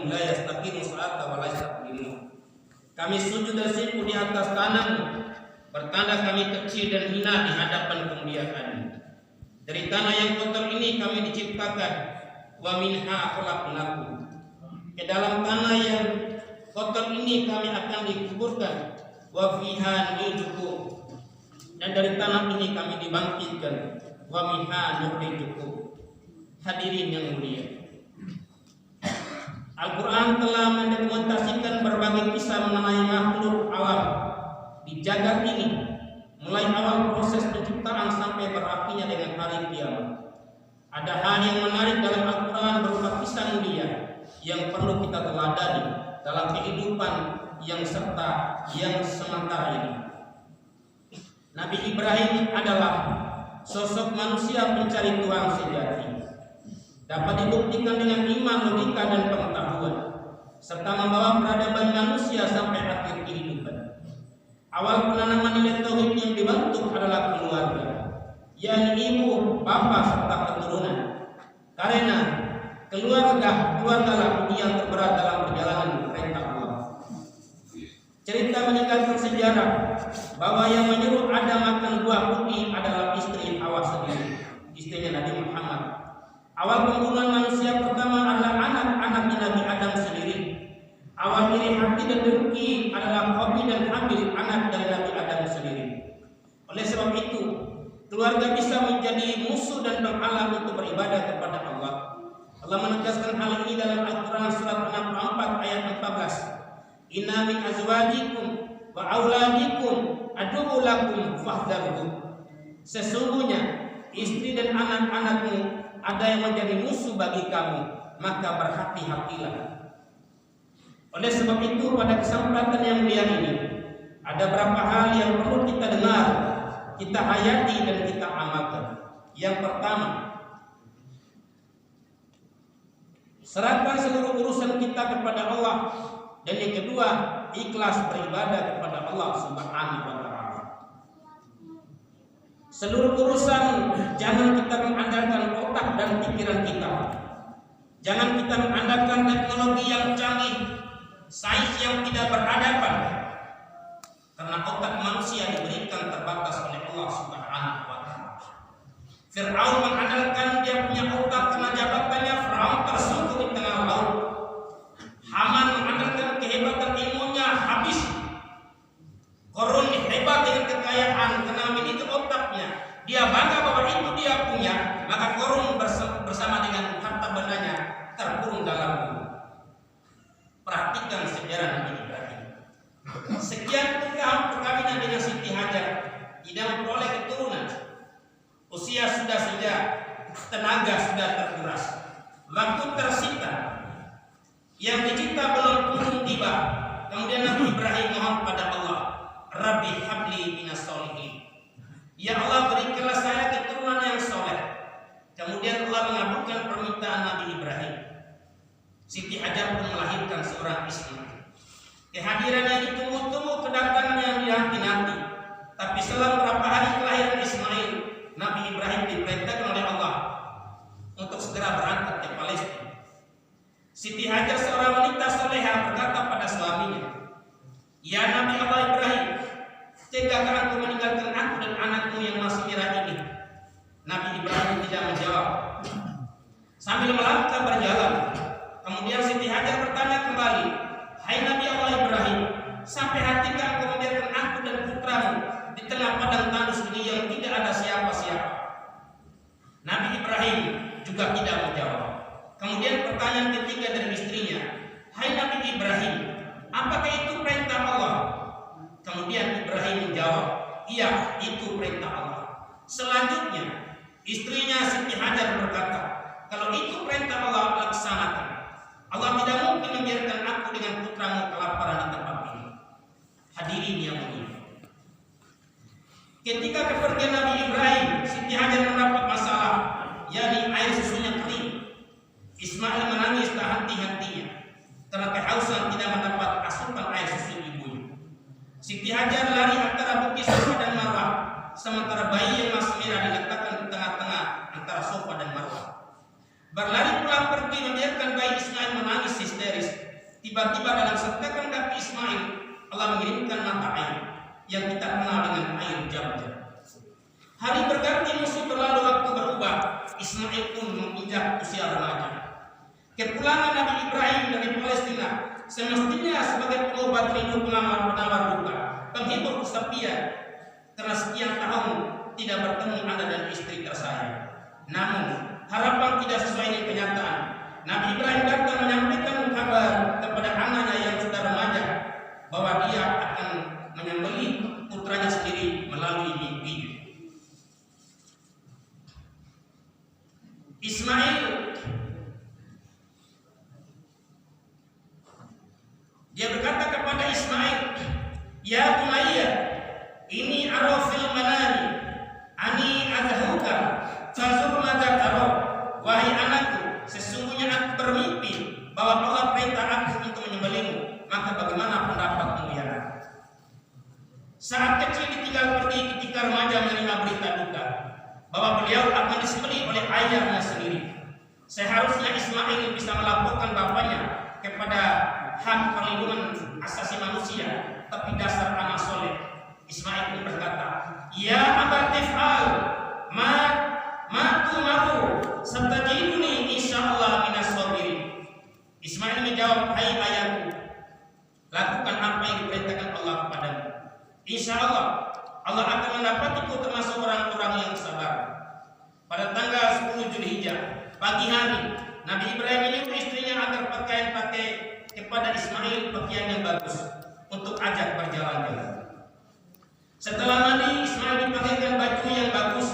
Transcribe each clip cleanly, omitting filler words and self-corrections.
qaumi la yastaqimu salata wa la yastaqbimun. Kami sujud dan siku di atas tanah-Mu, bertanda kami kecil dan hina di hadapan kemuliaan-Mu. Dari tanah yang kotor ini kami diciptakan, wa minha khalaqnakum. Ke dalam tanah yang kotor ini kami akan dikuburkan, wa fiha nu'idukum. Dan dari tanah ini kami dibangkitkan, wa minha nukhrijukum. Hadirin yang mulia, Al-Quran telah mendokumentasikan berbagai kisah mengenai makhluk alam di jagat ini, mulai awal proses penciptaan sampai berakhirnya dengan hari kiamat. Ada hal yang menarik dalam Al-Quran berupa kisah mulia yang perlu kita teladani dalam kehidupan yang sementara ini. Nabi Ibrahim adalah sosok manusia pencari Tuhan sejati. Dapat dibuktikan dengan iman, logika, dan pengetahuan, serta membawa peradaban manusia sampai akhir kehidupan. Awal penanaman nilai tauhid yang dibentuk adalah keluarga, yakni ibu, bapak, serta keturunan. Karena keluargalah yang terberat dalam perjalanan perintah Allah. Cerita meninggalkan sejarah bahwa yang menyuruh Adam makan buah putih adalah istri Hawa sendiri, istrinya Nabi Muhammad. Awal pembunuhan manusia pertama adalah anak-anaknya Nabi Adam sendiri. Awal iri hati dan dengki adalah Qabil dan Habil, anak dari Nabi Adam sendiri. Oleh sebab itu, keluarga bisa menjadi musuh dan penghalang untuk beribadah kepada Allah. Allah menegaskan hal ini dalam Al-Quran surat 64 ayat 14. Inna min azwajikum wa auladikum aduwwun lakum fahdharuhum. Sesungguhnya istri dan anak-anakmu ada yang menjadi musuh bagi kamu, maka berhati-hatilah. Oleh sebab itu, pada kesempatan yang mulia ini, ada beberapa hal yang perlu kita dengar, kita hayati, dan kita amalkan. Yang pertama, serahkan seluruh urusan kita kepada Allah. Dan yang kedua, ikhlas beribadah kepada Allah Subhanahu wa Ta'ala. Seluruh urusan jangan kita mengandalkan otak dan pikiran kita. Jangan kita mengandalkan teknologi yang canggih, sains yang tidak berhadapan. Karena otak manusia diberikan terbatas oleh Allah Subhanahu wa Ta'ala. Fir'aun mengandalkan dia punya otak karena jabatannya. Fir'aun tersungkur di tengah laut. Haman mengandalkan kehebatan ilmunya, habis. Korun hebat dengan kekayaan karena memiliki otaknya. Dia bangga bahwa itu dia punya, maka Korun bersama dengan harta bendanya terkurung dalam bumi. Perhatikan sejarah Nabi Ibrahim. Sekian tahun perkawinan dengan Siti Hajar, tidak memperoleh keturunan. Usia sudah senja, tenaga sudah terkuras, waktu tersita. Yang dicinta belum kunjung tiba. Kemudian Nabi Ibrahim mohon pada Allah, Rabbi habli minas solihin. Ya Allah, berikanlah saya keturunan yang soleh. Kemudian Allah mengabulkan permintaan Nabi Ibrahim. Siti Hajar pun melahirkan seorang Ismail. Kehadirannya ditunggu-tunggu, kedatangan yang dinanti-nanti. Tapi setelah beberapa hari kelahiran Ismail, Nabi Ibrahim diperintahkan oleh Allah untuk segera berangkat ke Palestina. Siti Hajar, seorang wanita soleha, berkata pada suaminya, ya Nabi Allah Ibrahim, tegakah engkau meninggalkan aku dan anakmu yang masih merah ini? Nabi Ibrahim tidak menjawab. Sambil melangkah berjalan, kemudian Siti Hajar bertanya kembali, hai Nabi Allah Ibrahim, sampai hatikah engkau membiarkan aku dan putramu di tengah padang tandus ini yang tidak ada siapa-siapa? Nabi Ibrahim juga tidak menjawab. Kemudian pertanyaan ketiga dari istrinya, hai Nabi Ibrahim, apakah itu perintah Allah? Kemudian Ibrahim menjawab, iya, itu perintah Allah. Selanjutnya istrinya Siti Hajar berkata, kalau itu perintah Allah, laksanakan. Allah tidak mungkin membiarkan aku dengan putramu kelaparan di tempat ini. Hadirin yang mulia, ketika kepergian Nabi Ibrahim, Siti Hajar mendapat masalah, yakni air susunya kering. Ismail menangis tak henti-hentinya karena kehausan tidak mendapat asupan air susu ibunya. Siti Hajar lari antara bukit Safa dan Marwah, sementara bayi yang masih merah diletakkan di tengah-tengah antara Safa dan Marwah. Berlari pulang pergi membiarkan bayi Ismail menangis histeris Tiba-tiba dalam sentakan kaki Ismail, Allah mengirimkan mata air yang kita kenal dengan air Jam-Jam. Hari berganti, musim berlalu, waktu berubah. Ismail pun menginjak usia remaja. Kepulangan Nabi Ibrahim dari Palestina semestinya sebagai pengobat rindu, penawar duka, penghibur kesepian karena sekian tahun tidak bertemu Anda dan istri tersayang. Namun harapan tidak sesuai dengan kenyataan. Nabi Ibrahim datang menyampaikan kabar kepada anaknya yang sudah remaja bahwa dia akan menyembelih putranya sendiri melalui mimpi. Ismail dia berkata kepada Ismail, "Ya bunayya, ini arafil manani ani adhuka fazur madza tara." Wahai anakku, sesungguhnya aku bermimpi bahwa Allah perintah aku untuk menyembelihmu, maka bagaimana pendapatmu ya? Saat kecil ditinggal pergi ketika remaja menerima berita duka bahwa beliau akan disembelih oleh ayahnya sendiri. Seharusnya Ismail bisa melaporkan bapaknya kepada hak perlindungan asasi manusia, tapi dasar anak soleh Ismail pun berkata, "Ya abatif al matu maru satajiduni insyaallah minas sabirin." Ismail menjawab, "Hai ayahku, lakukan apa yang diperintahkan Allah kepadamu. Insyaallah Allah akan mendapatiku termasuk orang-orang yang sabar." Pada tanggal 10 Zulhijjah pagi hari, Nabi Ibrahim menyuruh istrinya agar pakai kepada Ismail pakaian yang bagus untuk ajak berjalan-jalan. Setelah mandi, Ismail dipakaikan baju yang bagus,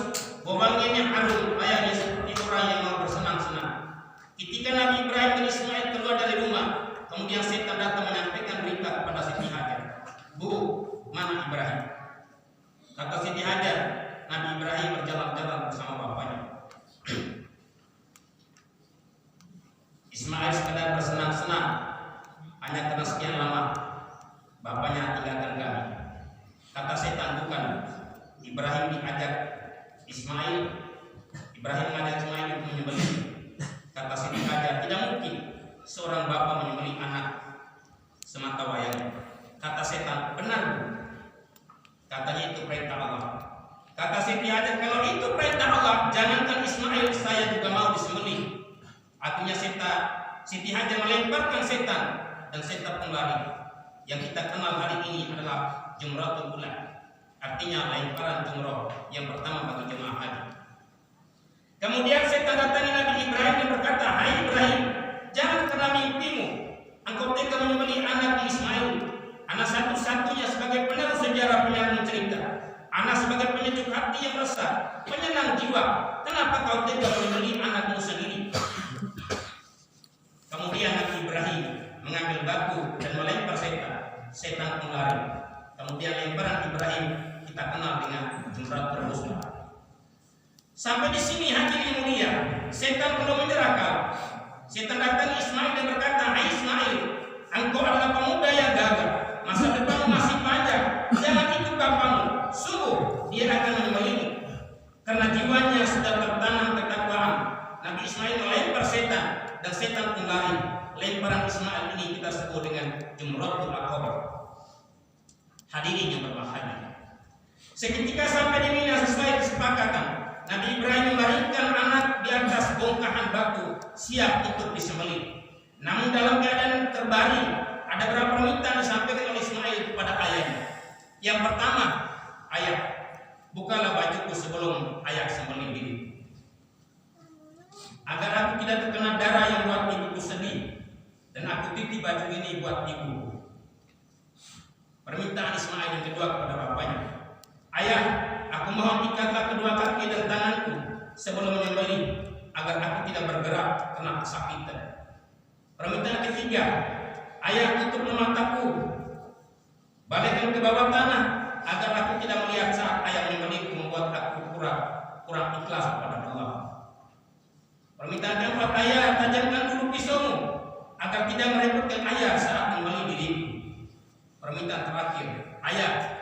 wanginya harum, layaknya seperti orang yang mau bersenang-senang. Ketika Nabi Ibrahim dan Ismail keluar dari rumah, kemudian setan datang menyampaikan berita kepada Siti Hajar. "Bu, mana Ibrahim?" Kata Siti Hajar, "Nabi Ibrahim berjalan-jalan bersama bapaknya." Ismail sekadar bersenang-senang, hanya karena sekian lama bapaknya tinggalkan kami. Kata setan, "Bukan, Ibrahim diajak Ismail mengajak Ismail untuk menyembelih." Kata Siti Hajar, "Tidak mungkin seorang bapak menyembelih anak semata wayang." Kata setan, "Benar, Bu. Katanya itu perintah Allah." Kata Siti Hajar, "Kalau itu perintah Allah, jangankan Ismail, saya juga mau disembelih." Artinya Siti Hajar melemparkan setan, dan setan pun lari. Yang kita kenal hari ini adalah Jumratul Ula, artinya lemparan jumrah yang pertama bagi jemaah haji. Kemudian setan datangi Nabi Ibrahim dan berkata, "Hai Ibrahim, jangan karena mimpimu engkau tega menyembelih anak Ismail, anak satu-satunya sebagai penerus sejarah penyambung cerita, anak sebagai penyejuk hati yang resah, penyenang jiwa. Kenapa kau tega menyembelih anakmu sendiri?" Kemudian Nabi Ibrahim mengambil batu dan melempar setan pun lari. Kemudian lemparan Ibrahim kita kenal dengan Jumratul Wusta. Sampai di sini hadirin mulia, setan belum menyerah kau. Setan datang Ismail dan berkata, "Hai Ismail, engkau adalah pemuda yang gagah, masa depanmu masih panjang, jangan ikut bapakmu, sungguh dia akan menyembelihmu." Karena jiwanya sudah tertanam ketakwaan, Nabi Ismail melempar setan dan setan pun lari. Lemparan Ismail ini kita sebut dengan Jumratul Aqabah. Hadirin yang berbahagia, seketika sampai di Mina sesuai kesepakatan, Nabi Ibrahim melahirkan anak di atas bongkahan batu siap untuk disembelih. Namun dalam keadaan terbaring, ada beberapa permintaan disampaikan oleh Ismail kepada ayahnya. Yang pertama, "Ayah, bukalah bajuku sebelum ayah sembelih diri, agar aku tidak terkena darah yang buat ibuku sedih, dan aku titip baju ini buat ibuku." Permintaan Ismail yang kedua kepada bapaknya, "Ayah, aku mohon ikatlah kedua kaki dan tanganku sebelum menyembelih, agar aku tidak bergerak karena kesakitan." Permintaan ketiga, "Ayah, tutup mataku, balikkan ke bawah tanah, agar aku tidak melihat saat ayah menyembelihku, membuat aku kurang ikhlas kepada Allah." Permintaan keempat, "Ayah, tajamkan dulu pisaumu, agar tidak merepotkan ayah saat menyembelih diriku." Permintaan terakhir, "Ayah,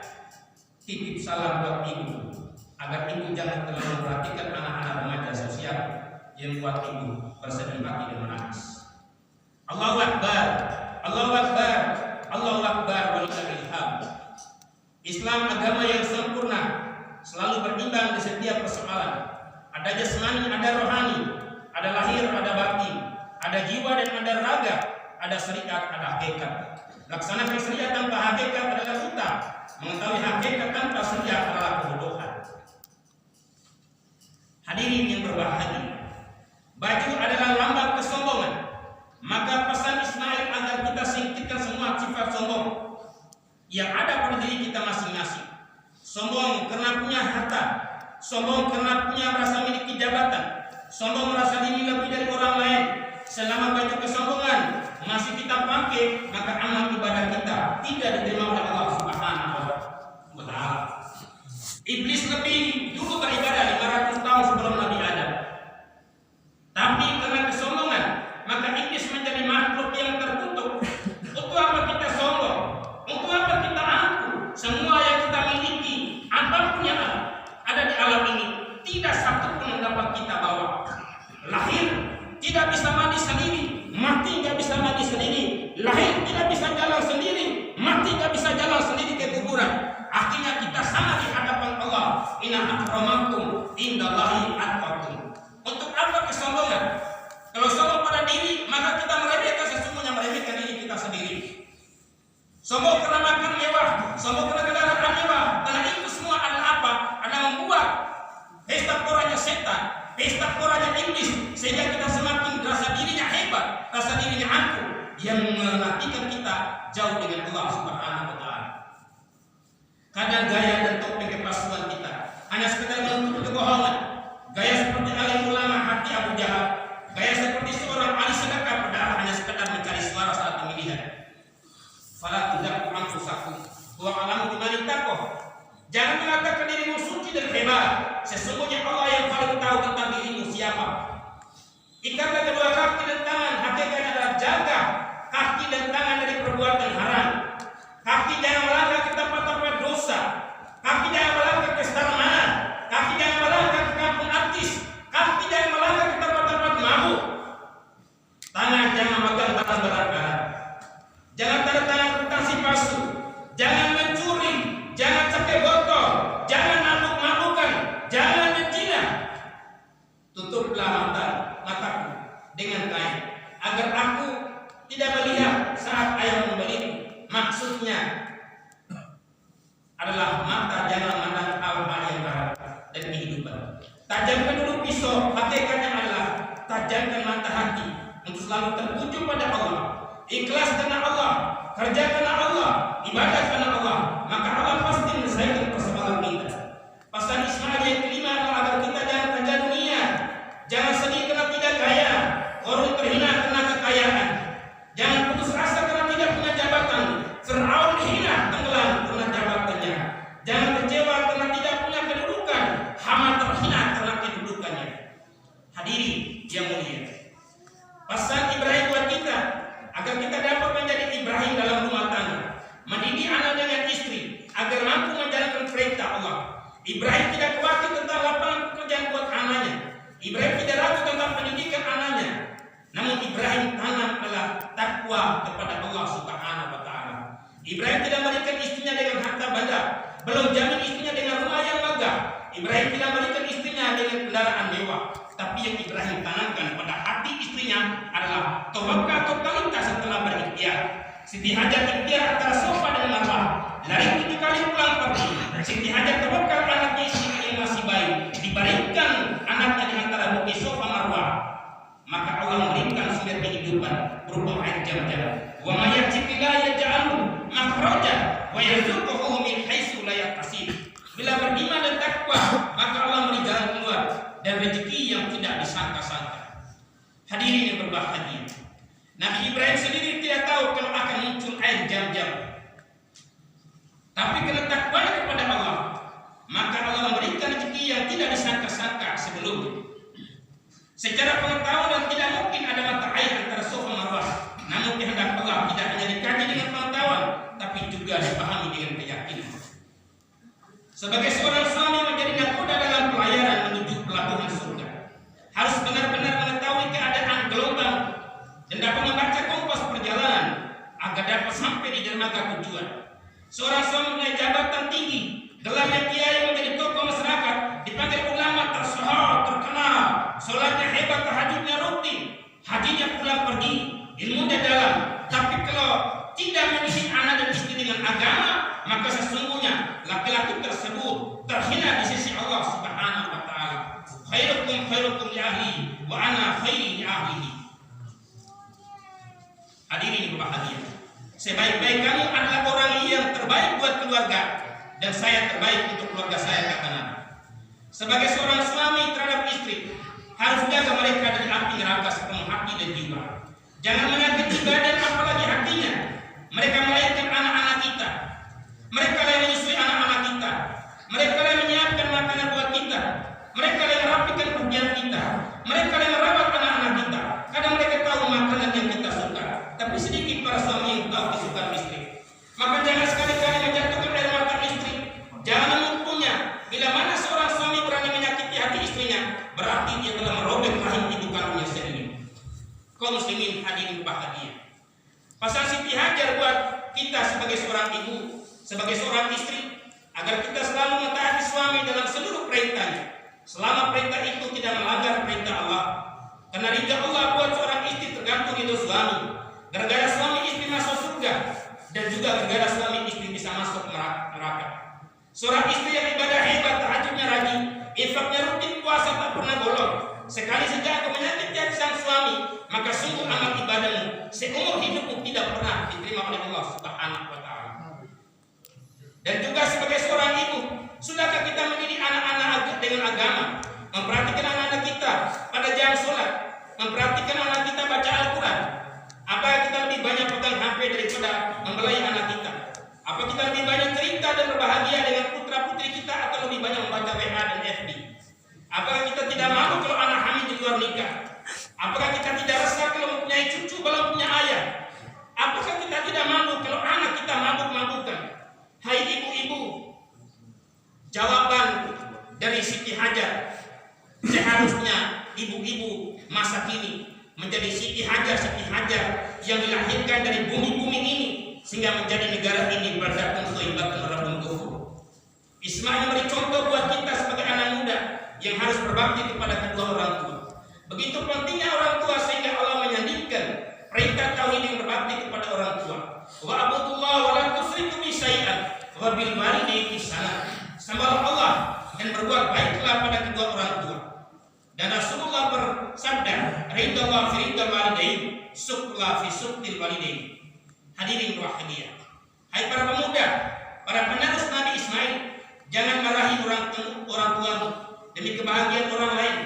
titip salam buat ibu, agar ibu jangan terlalu memperhatikan anak-anak remaja sosial yang buat ibu bersedih hati dan menangis." Allahu Akbar, Allahu ada syariat, ada hakikat. Laksanakan syariat tanpa hakikat adalah buta. Mengetahui hakikat tanpa syariat adalah kebodohan. Hadirin yang berbahagia, baju adalah lambang kesombongan. Maka pesan Ismail agar kita singkirkan semua sifat sombong yang ada pada diri kita masing-masing. Sombong karena punya harta, sombong karena punya merasa memiliki jabatan, sombong merasa diri lebih dari orang lain. Selama baju kesombongan masih kita pakai, maka amal ibadah kita tidak diterima oleh Allah Subhanahu wa Ta'ala. Iblis lebih dulu beribadah 500 tahun sebelum Nabi Adam. Tapi karena kesombongan, maka iblis menjadi makhluk yang terkutuk. Untuk apa kita sombong? Untuk apa kita angkuh? Semua yang kita miliki, apapun yang ada di alam ini, tidak satu pun yang dapat kita bawa. Lahir tidak bisa mandi sendiri, mati tidak bisa mandi sendiri. Lahir tidak bisa jalan sendiri, mati tidak bisa jalan sendiri ke kuburan. Akhirnya kita sama di hadapan Allah. Inna akramakum indallahi atqakum. Untuk apa kesombongan? Kalau sombong pada diri, maka kita meremehkan, sesungguhnya meremehkan diri kita sendiri. Sombong karena makan mewah, sombong karena kendaraan mewah, karena itu semua adalah apa? Adalah membuat pesta poranya setan, pesta poranya iblis, sehingga kita semakin rasa dirinya hebat, rasa dirinya angkuh, yang menargetkan kita jauh dengan Allah Subhanahu wa Ta'ala. Kadang gaya dan topeng kepalsuan kita hanya sekedar menutup kebohongan. Gaya seperti alim ulama hati Abu Jahal, gaya seperti seorang ahli sedekah padahal hanya sekedar mencari suara saat pemilihan. Fala tudzaku anfusakum wa a'lamu biman ittaqah. Jangan mengatakan dirimu suci dan hebat, sesungguhnya Allah yang paling tahu tentang dirimu siapa. Ikatlah kedua kaki dan tangan, hakikatnya adalah jaga kaki dan tangan dari perbuatan haram. Kaki jangan melangkah ke tempat-tempat dosa, kaki jangan melangkah ke sarana, kaki jangan melangkah ke kampung artis, kaki jangan melangkah ke tempat-tempat mabuk. Tangan jangan memegang barang-barang haram, jangan tanda tangan akuntansi palsu, jangan mencuri, jangan pakai botol, jangan mabuk-mabukan, jangan berzina. Tutuplah mataku dengan kain agar aku tidak melihat saat ayah membeliku. Maksudnya adalah mata jangan memandang hal-hal yang haram dan kehidupan. Tajamkan dulu pisau, hakikatnya adalah tajamkan mata hati untuk selalu tertuju pada Allah, ikhlas karena Allah, kerja karena Allah, ibadah karena Allah, maka Allah pasti menyelesaikan persoalan kita. Pesan Ismail yang kelima adalah agar kita jangan kerja dunia, jangan sedih karena tidak kaya, korun terhina karena kekayaan, jangan putus asa karena tidak punya jabatan. Fir'aun hina tenggelam karena jabatannya. Jangan kecewa karena tidak punya kedudukan. Haman terhina karena kedudukannya. Hadirin yang mulia, pesan Ibrahim buat kita agar kita dapat menjadi Ibrahim dalam rumah tangga, mendidik anak dengan istri agar mampu menjalankan perintah Allah. Ibrahim tidak khawatir tentang lapangan pekerjaan buat anaknya. Ibrahim tidak ragu tentang pendidikan anaknya. Namun Ibrahim tanam adalah takwa kepada Allah Subhanahu wa Ta'ala. Ibrahim tidak memberikan istrinya dengan harta benda, belum jamin istrinya dengan rumah yang megah. Ibrahim tidak memberikan istrinya dengan kendaraan mewah, tapi yang Ibrahim tanamkan pada hati istrinya adalah tawakal totalitas setelah berikhtiar. Siti Hajar ikhtiar antara sofa dan marwah, lari 7 kali pulang pergi. Siti Hajar tawakal anaknya istri yang masih bayi, dibaringkan anaknya di antara bukit sofa marwah. Maka Allah memberikan sumber kehidupan berupa air jam-jam. Wa may yattaqillah yaj'alhu makhraja wa yarzuquhu min haitsu la yahtasib. Bila beriman dan takwa, maka Allah memberi jalan keluar dan rezeki yang tidak disangka-sangka. Hadirin yang berbahagia, Nabi Ibrahim sendiri tidak tahu kalau akan muncul air jam-jam. Tapi karena takwanya kepada Allah, maka Allah memberikan rezeki yang tidak disangka-sangka sebelumnya. Secara pengetahuan tidak mungkin ada mata air antara sofa marwah. Namun kehendak Allah tidak hanya dikaji dengan pengetahuan, tapi juga dipahami dengan keyakinan. Sebagai seorang suami menjadi nakoda dalam pelayaran menuju pelabuhan surga, harus benar-benar mengetahui keadaan gelombang dan dapat membaca kompas perjalanan agar dapat sampai di dermaga tujuan. Seorang suami punya jabatan tinggi, gelarnya kiai, menjadi tokoh masyarakat, dipanggil ulama tersohor, terkenal, sholatnya hebat, tahajudnya rutin, hajinya pulang pergi, ilmunya dalam dengan agama, maka sesungguhnya laki-laki tersebut terhina di sisi Allah Subhanahu wa taala. Khairukum khairukum li ahli wa ana khairi li ahlihi. Hadirin berbahagia, sebaik-baik kamu adalah orang yang terbaik buat keluarga, dan saya terbaik untuk keluarga saya, kata Nabi. Sebagai seorang suami terhadap istri, harus jaga mereka dari api neraka sepenuh hati dan jiwa. Jangan menyakiti badan apalagi hatinya. Mereka melahirkan anak-anak kita, mereka yang menyusui anak-anak kita, mereka yang menyiapkan makanan buat kita, mereka yang merapikan pekerjaan kita, mereka yang merawat anak-anak kita. Kadang mereka tahu makanan yang kita suka, tapi sedikit para suami yang tahu kesukaan istri. Maka jangan sekali-kali menjatuhkan air mata istri. Jangan mengukurnya. Bila mana seorang suami berani menyakiti hati istrinya, berarti dia telah merobek rahim ibu kandungnya sendiri. Kaum muslimin hadirin bahagia, pasal Siti Hajar buat kita sebagai seorang ibu, sebagai seorang istri, agar kita selalu mentaati suami dalam seluruh perintahnya, selama perintah itu tidak melanggar perintah Allah. Karena ridha Allah buat seorang istri tergantung ridho suami. Gara-gara suami istri masuk surga, dan juga gara-gara suami istri bisa masuk neraka. Seorang istri yang ibadah hebat, tahajudnya rajin, infaknya rutin, puasa tak pernah bolong, sekali saja aku menyakiti hati sang suami, maka sungguh amal ibadahmu seumur hidupmu tidak pernah diterima oleh Allah Subhanahu wa taala. Dan juga sebagai seorang ibu, sudahkah kita mendidik anak-anak dengan agama, memperhatikan anak-anak kita pada jam sholat, memperhatikan anak kita baca Al-Quran? Apakah kita lebih banyak pegang HP daripada membelai anak kita? Apa kita lebih banyak cerita dan berbahagia dengan putra-putri kita, atau lebih banyak membaca WA dan FB? Apakah kita tidak malu kalau anak hamil di luar nikah? Apakah kita tidak resah kalau mempunyai cucu belum punya ayah? Apakah kita tidak malu kalau anak kita mabuk-mabukan? Hai ibu-ibu, jawaban dari Siti Hajar, seharusnya ibu-ibu masa kini menjadi Siti Hajar yang dilahirkan dari bumi-bumi ini, sehingga menjadi negara ini berdatang thayyibatun rabbun ghafur. Ismail memberi contoh buat kita sebagai anak muda yang harus berbakti kepada kedua orang tua. Begitu pentingnya orang tua sehingga Allah menyandingkan perintah tauhid yang berbakti kepada orang tua. Wa abudullah wa la tusyriku bi syai'an wa bil walidayni ihsana. Sembahlah Allah dan berbuat baiklah pada kedua orang tua. Dan Rasulullah bersabda, ridallah fi ridal walidain, syukrullah fi syukril walidain. Hadirin bahagia, hai para pemuda, para penerus Nabi Ismail, jangan marahi orang tuamu demi kebahagiaan orang lain.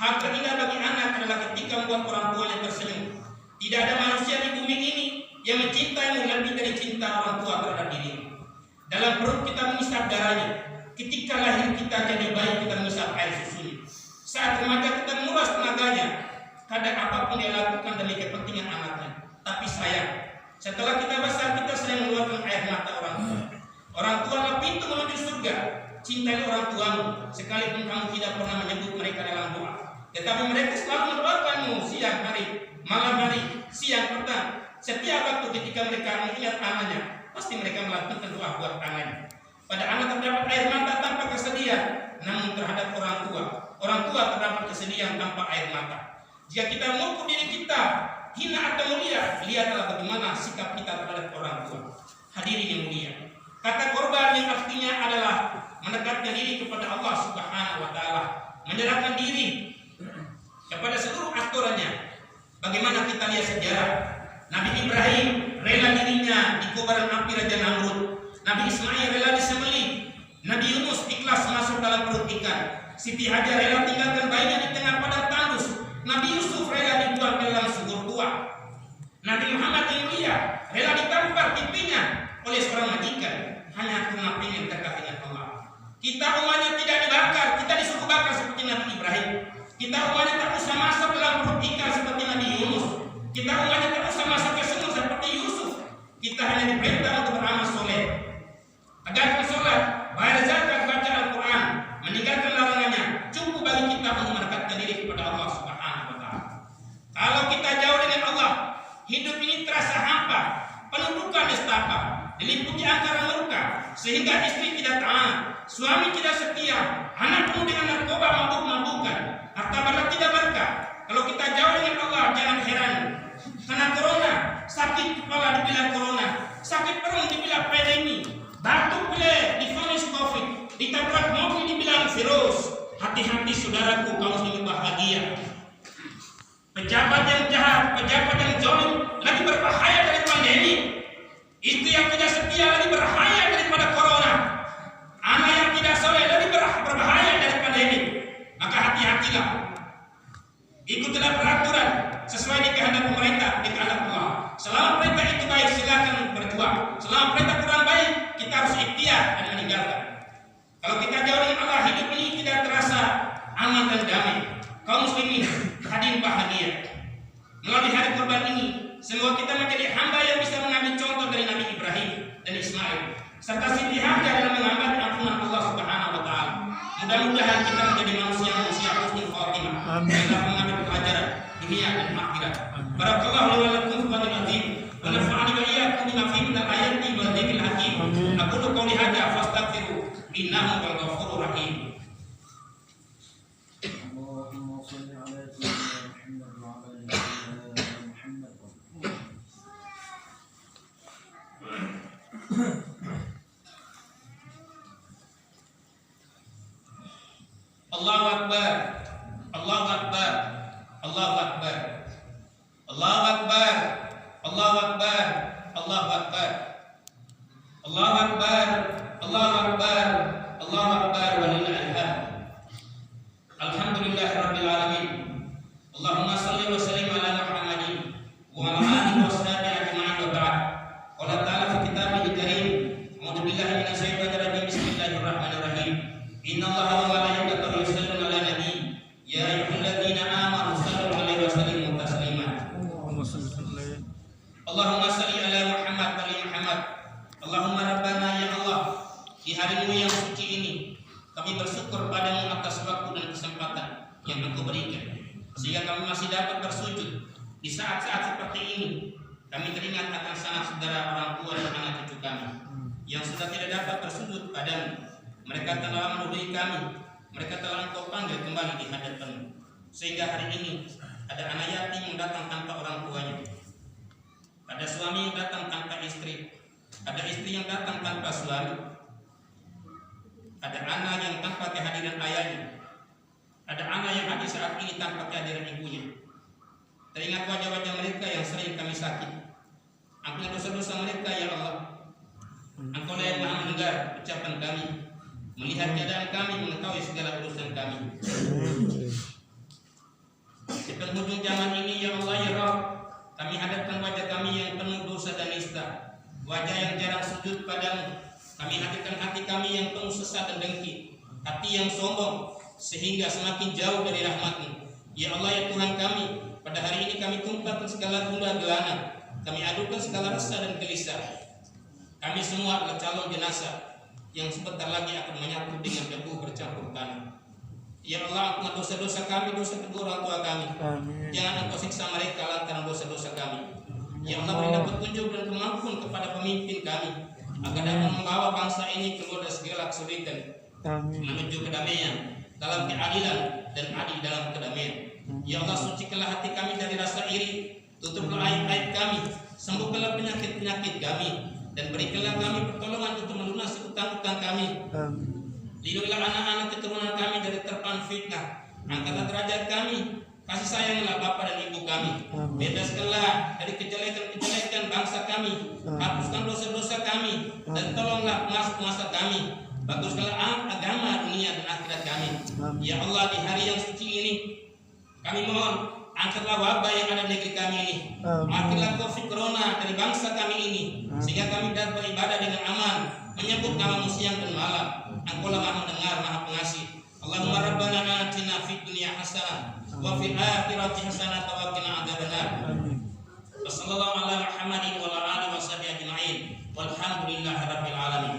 Hal terindah bagi anak adalah ketika membuat orang tuanya tersenyum. Tidak ada manusia di bumi ini yang mencintaimu lebih dari cinta orang tua terhadap dirimu. Dalam perut kita mengisap darahnya, ketika lahir kita jadi bayi kita mengisap air susunya. Saat remaja kita menguras tenaganya, kadang apapun dia lakukan demi kepentingan anaknya. Tapi sayang, setelah kita besar kita sering mengeluarkan air mata orang tua. Orang tua adalah pintu menuju surga. Cintai orang tuamu, sekalipun kamu tidak pernah menyebut mereka dalam doa, tetapi mereka selalu mendoakanmu siang hari, malam hari, siang petang. Setiap waktu ketika mereka mengingat anaknya, pasti mereka melakukan doa buat anaknya. Pada anak terdapat air mata tanpa kesedihan, namun terhadap orang tua terdapat kesedihan tanpa air mata. Jika kita mengukur diri kita hina atau mulia, lihatlah bagaimana sikap kita terhadap orang tua. Hadirin yang mulia, kata korban yang artinya adalah mendekatkan diri kepada Allah Subhanahu wa taala, menyerahkan diri kepada seluruh aturannya. Bagaimana kita lihat sejarah, Nabi Ibrahim rela dirinya di kobaran api Raja Namrud, Nabi Ismail rela disembelih, Nabi Yunus ikhlas masuk dalam perut ikan, Siti Hajar rela tinggalkan bayinya di tengah padang tandus, Nabi Yusuf rela dibuang ke dalam sumur tua, Nabi Muhammad yang mulia rela ditampar pipinya oleh seorang majikan hanya karena ingin dekat dengan Allah. Kita umatnya tidak dibakar, kita disuruh bakar seperti Nabi Ibrahim. Kita umatnya tak usah masuk dalam perut ikan seperti Nabi Yunus. Kita umatnya tak usah masuk ke sumur seperti Yusuf. Kita hanya diperintah untuk beramal soleh, tegakkan sholat, bayar zakat, baca Al-Quran, meninggalkan larangannya. Cukup bagi kita untuk mendekatkan diri kepada Allah Subhanahu wa taala. Kalau kita jauh dengan Allah, hidup ini terasa hampa, penuh duka nestapa, diliputi angkara murka, sehingga istri tidak taat, suami tidak setia, anak penuh dengan narkoba, mabuk-mabukan, harta barat tidak berkah. Kalau kita jauh dengan Allah, jangan heran. Karena corona, sakit kepala dibilang corona, sakit sakit perut dibilang pandemi, batuk pilek divonis COVID, ditabrak mobil dibilang virus. Hati-hati saudaraku, kaum muslimin bahagia. Pejabat yang jahat, pejabat yang zalim lebih berbahaya dari pandemi. Istri yang tidak setia lebih berbahaya daripada corona. Anak yang tidak soleh lebih berbahaya dari pandemi. Maka hati-hatilah. Ikutilah peraturan sesuai dengan kehendak pemerintah, dengan kehendak Allah. Selama perintah itu baik, silakan berjuang. Selama perintah kurang baik, kita harus ikhtiar dan meninggalkan. Kalau kita jauh dari Allah, hidup ini tidak terasa aman dan damai. Kaum muslimin hadirin bahagia. Melalui hari kurban ini, semoga kita menjadi hamba yang bisa mengambil contoh dari Nabi Ibrahim dan Ismail, serta Siti Hajar dalam mengambil ampunan Allah Subhanahu wa taala. Mudah-mudahan kita menjadi manusia husnul khatimah. Dalam mengambil pelajaran dunia dan akhirat. Barakallahu li wa lakum fil Qur'anil azim. Wa nafa'ani wa iyyakum bima fihi min al-ayati wa dzikril hakim. Aqulu qawli hadza fastaghfiru innahu huwal ghafurur rahim. Allahumma shalli ala sayyidina Muhammad wa ala ali Muhammad. Allahu Akbar, Allahu Akbar, Allahu Akbar, Allahu Akbar, Allahu Akbar, Allahu Akbar, Allahu Akbar, Allahu Akbar, Allahu Akbar walillahil hamd. Alhamdulillahirabbil alamin. Allahumma shalli wa sallim ala Muhammadin wa ala alihi wa sahbihi ajma'in wa ba'd. Qala ta'ala fi kitabihil karim, a'udzu billahi minasy syaithanir rajim. Bismillahirrahmanirrahim. Innallaha wa malaikatahu yusholluna 'alan nabi. Ya ayyuhalladzina amanu shallu 'alaihi wa sallimu taslima. Allahumma shalli ala Muhammad wa ali Muhammad. Allahumma rabbana ya Allah, di harimu yang suci ini kami bersyukur padamu atas waktu dan kesempatan yang Engkau berikan, sehingga kami masih dapat bersujud di saat-saat seperti ini. Kami teringat akan sanak saudara, orang tua dan anak cucu kami yang sudah tidak dapat bersujud padamu. Mereka telah menuduhi kami, mereka telah Engkau panggil kembali di hadapan-Mu, sehingga hari ini ada anak yatim yang datang tanpa orang tuanya, ada suami yang datang tanpa istri, ada istri yang datang tanpa suami, ada anak yang tanpa kehadiran ayahnya, ada anak yang hadir saat ini tanpa kehadiran ibunya. Teringat wajah-wajah mereka yang sering kami sakiti. Ampuni dosa-dosa mereka ya Allah. Engkau lah yang maha mendengar ucapan kami, melihat keadaan kami, mengetahui segala urusan kami. Di penghujung zaman ini ya Allah ya Rabb, kami hadapkan wajah kami yang penuh dosa dan nista, wajah yang jarang sujud padamu. Kami hadirkan hati kami yang penuh sesat dan dengki, hati yang sombong sehingga semakin jauh dari rahmat-Mu. Ya Allah ya Tuhan kami, pada hari ini kami tumpahkan segala gundah gelana, kami adukan segala resah dan gelisah. Kami semua adalah calon jenazah yang sebentar lagi akan menyatu dengan debu bercampur tanah. Ya Allah, ampuni dosa-dosa kami, dosa kedua orang tua kami. Amin. Jangan Engkau siksa mereka lantaran dosa-dosa kami. Ya Allah, berilah petunjuk dan kemampuan kepada pemimpin kami, agar dapat membawa bangsa ini keluar dari segala kesulitan, menuju kedamaian dalam keadilan dan adil dalam kedamaian. Ya Allah, sucikanlah hati kami dari rasa iri, tutuplah aib-aib kami, sembuhkanlah penyakit-penyakit kami, dan berikanlah kami pertolongan untuk melunasi utang-utang kami. Lindungilah anak-anak keturunan kami dari terpaan fitnah, angkatlah derajat kami, kasih sayanglah Bapa dan Ibu kami, bebaskanlah dari kejelekan-kejelekan bangsa kami, hapuskan dosa-dosa kami, dan tolonglah penguasa kami, baguskanlah agama, dunia dan akhirat kami. Ya Allah, di hari yang suci ini kami mohon, angkatlah wabah yang ada di negeri kami ini, akhirlah COVID corona dari bangsa kami ini, sehingga kami dapat beribadah dengan aman, menyebut namamu siang dan malam. Engkau lah maha mendengar, maha pengasih. Allahumma rabbana atina fid dunya hasanah wa fil akhirati hasanah wa qina adzabannar. Wa sallallahu ala Muhammadin wa ala alihi wa sahbihi ajma'in. Walhamdulillahi rabbil alamin.